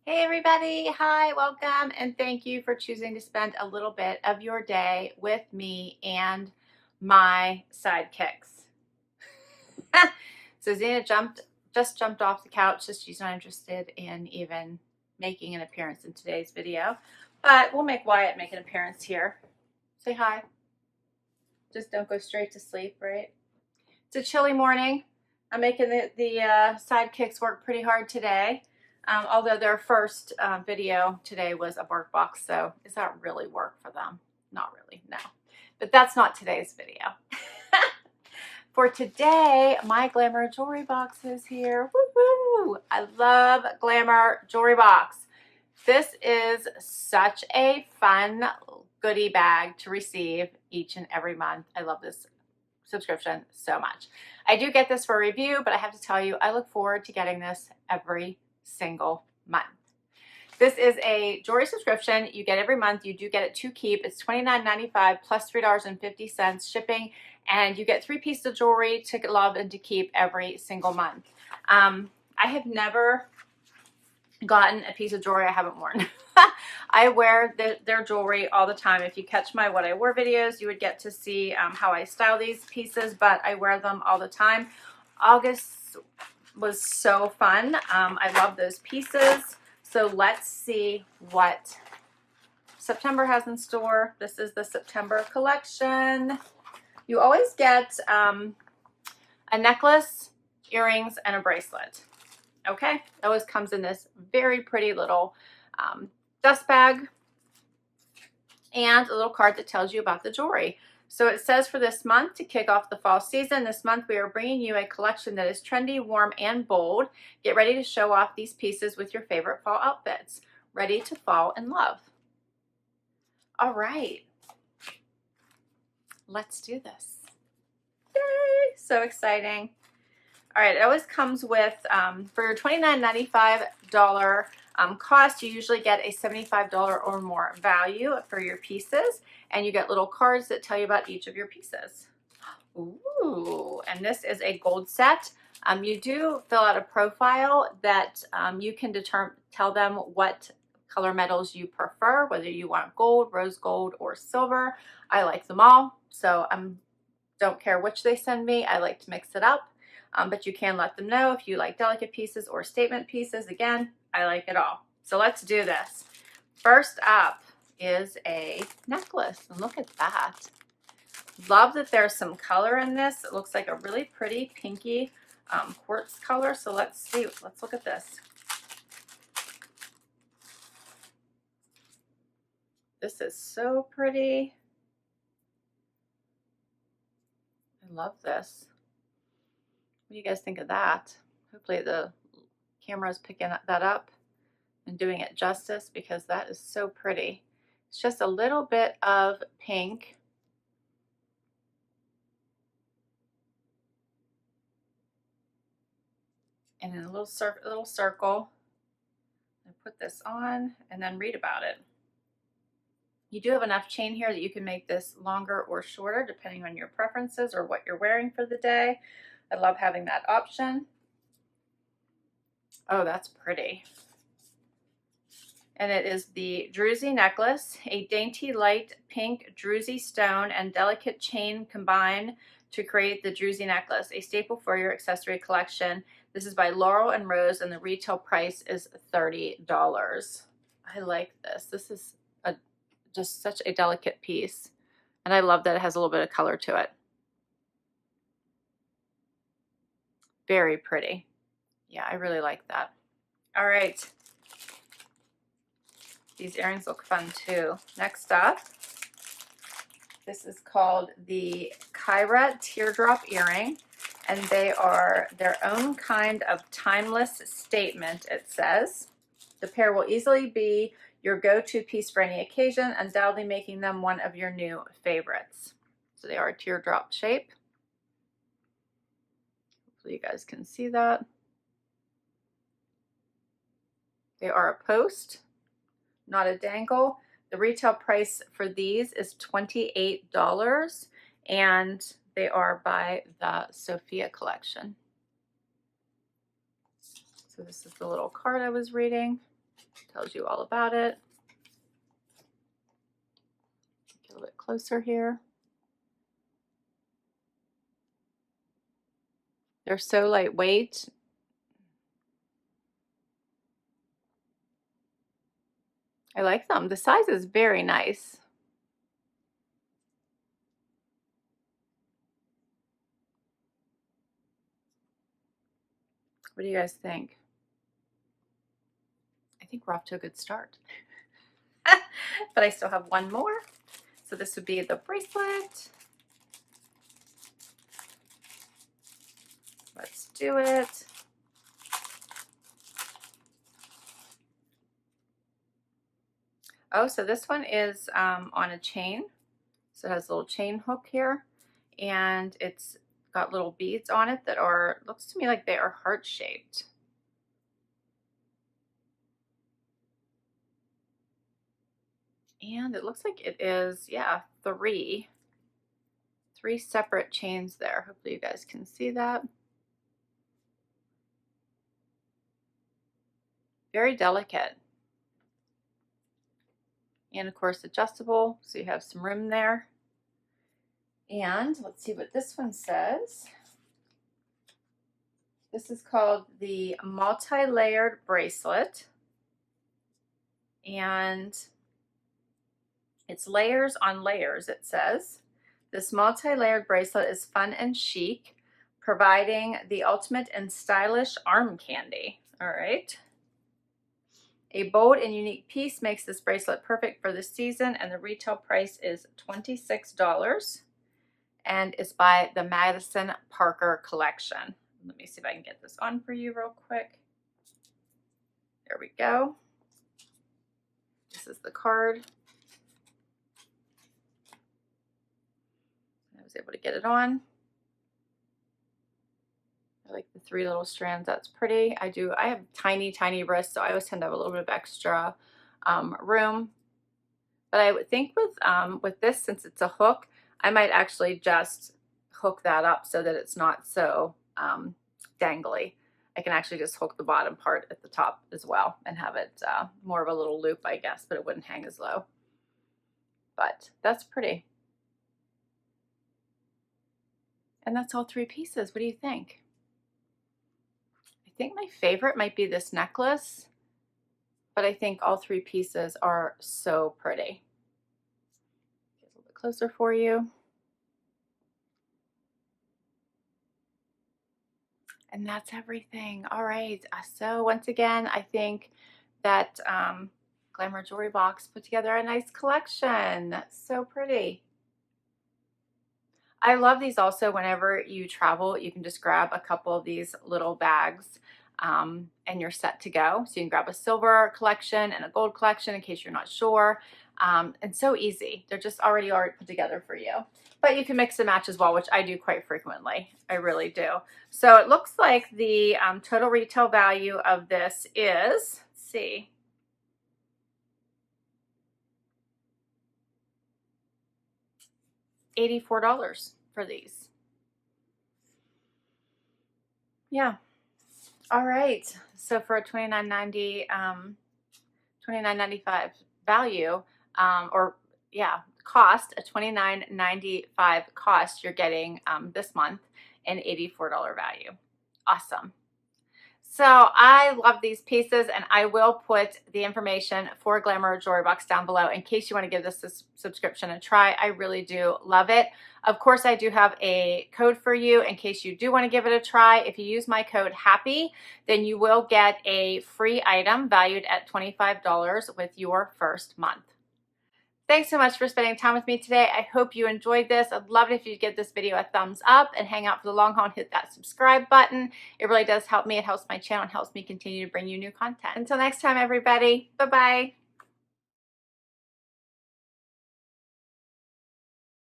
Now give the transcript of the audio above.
Hey everybody, hi, welcome, and thank you for choosing to spend a little bit of your day with me and my sidekicks. So Zena just jumped off the couch, so she's not interested in even making an appearance in today's video, but we'll make Wyatt make an appearance here. Say hi. Just don't go straight to sleep, right? It's a chilly morning. I'm making the sidekicks work pretty hard today. Although their first video today was a bark box, so is that really work for them? Not really, no. But that's not today's video. For today, my Glamour Jewelry Box is here. Woohoo! I love Glamour Jewelry Box. This is such a fun goodie bag to receive each and every month. I love this subscription so much. I do get this for a review, but I have to tell you, I look forward to getting this every single month. This is a jewelry subscription you get every month. You do get it to keep. It's $29.95 plus $3.50 shipping, and you get 3 pieces of jewelry to love and to keep every single month. I have never gotten a piece of jewelry I haven't worn. I wear their jewelry all the time. If you catch my what I wore videos, you would get to see how I style these pieces, but I wear them all the time. August was so fun. I love those pieces. So let's see what September has in store. This is the September collection. You always get a necklace, earrings, and a bracelet. Okay, it always comes in this very pretty little dust bag and a little card that tells you about the jewelry. So it says for this month, to kick off the fall season, this month we are bringing you a collection that is trendy, warm, and bold. Get ready to show off these pieces with your favorite fall outfits. Ready to fall in love. All right, let's do this. Yay, so exciting. All right, it always comes with, for your $29.95 cost, you usually get a $75 or more value for your pieces, and you get little cards that tell you about each of your pieces. Ooh, and this is a gold set. You do fill out a profile that you can tell them what color metals you prefer, whether you want gold, rose gold, or silver. I like them all, so I don't care which they send me. I like to mix it up. But you can let them know if you like delicate pieces or statement pieces. Again, I like it all. So let's do this. First up is a necklace, and look at that. Love that there's some color in this. It looks like a really pretty pinky quartz color. So let's see, let's look at this. This is so pretty. I love this. What do you guys think of that? Hopefully the camera is picking that up and doing it justice, because that is so pretty. It's just a little bit of pink. And in a little circle. I put this on and then read about it. You do have enough chain here that you can make this longer or shorter depending on your preferences or what you're wearing for the day. I love having that option. Oh, that's pretty. And it is the Druzy necklace, a dainty light pink Druzy stone and delicate chain combine to create the Druzy necklace, a staple for your accessory collection. This is by Laurel and Rose, and the retail price is $30. I like this. This is just such a delicate piece, and I love that it has a little bit of color to it. Very pretty. Yeah, I really like that. All right. These earrings look fun too. Next up, this is called the Kyra Teardrop earring, and they are their own kind of timeless statement, it says. The pair will easily be your go-to piece for any occasion, undoubtedly making them one of your new favorites. So they are a teardrop shape. Hopefully you guys can see that. They are a post, not a dangle. The retail price for these is $28, and they are by the Sophia collection. So this is the little card I was reading. tells you all about it. Get a little bit closer here. They're so lightweight. I like them. The size is very nice. What do you guys think? I think we're off to a good start. But I still have one more. So this would be the bracelet. Let's do it. Oh, so this one is on a chain. So it has a little chain hook here, and it's got little beads on it that are, looks to me like they are heart-shaped. And it looks like it is, yeah, three separate chains there. Hopefully you guys can see that. Very delicate. And of course adjustable, so you have some room there. And let's see what this one says. This is called the multi-layered bracelet. And it's layers on layers, it says. This multi-layered bracelet is fun and chic, providing the ultimate and stylish arm candy. All right. A bold and unique piece makes this bracelet perfect for the season, and the retail price is $26, and it's by the Madison Parker collection. Let me see if I can get this on for you real quick. There we go. This is the card. I was able to get it on. I like the three little strands. That's pretty. I have tiny wrists, so I always tend to have a little bit of extra room. But I would think with this, since it's a hook, I might actually just hook that up so that it's not so dangly. I can actually just hook the bottom part at the top as well and have it more of a little loop, I guess, but it wouldn't hang as low. But that's pretty. And that's all three pieces. What do you think? I think my favorite might be this necklace, but I think all three pieces are so pretty. Get a little bit closer for you. And that's everything. All right. So once again, I think that Glamour Jewelry Box put together a nice collection. So pretty. I love these also. Whenever you travel, you can just grab a couple of these little bags and you're set to go. So you can grab a silver collection and a gold collection in case you're not sure. And so easy. They're just already put together for you. But you can mix and match as well, which I do quite frequently. I really do. So it looks like the total retail value of this is, let's see, $84 for these. Yeah. All right. So for a $29.95 value, cost, a $29.95 cost, you're getting this month an $84 value. Awesome. So I love these pieces, and I will put the information for Glamour Jewelry Box down below in case you want to give this subscription a try. I really do love it. Of course, I do have a code for you in case you do want to give it a try. If you use my code HAPPY, then you will get a free item valued at $25 with your first month. Thanks so much for spending time with me today. I hope you enjoyed this. I'd love it if you'd give this video a thumbs up and hang out for the long haul and hit that subscribe button. It really does help me. It helps my channel and helps me continue to bring you new content. Until next time, everybody. Bye-bye.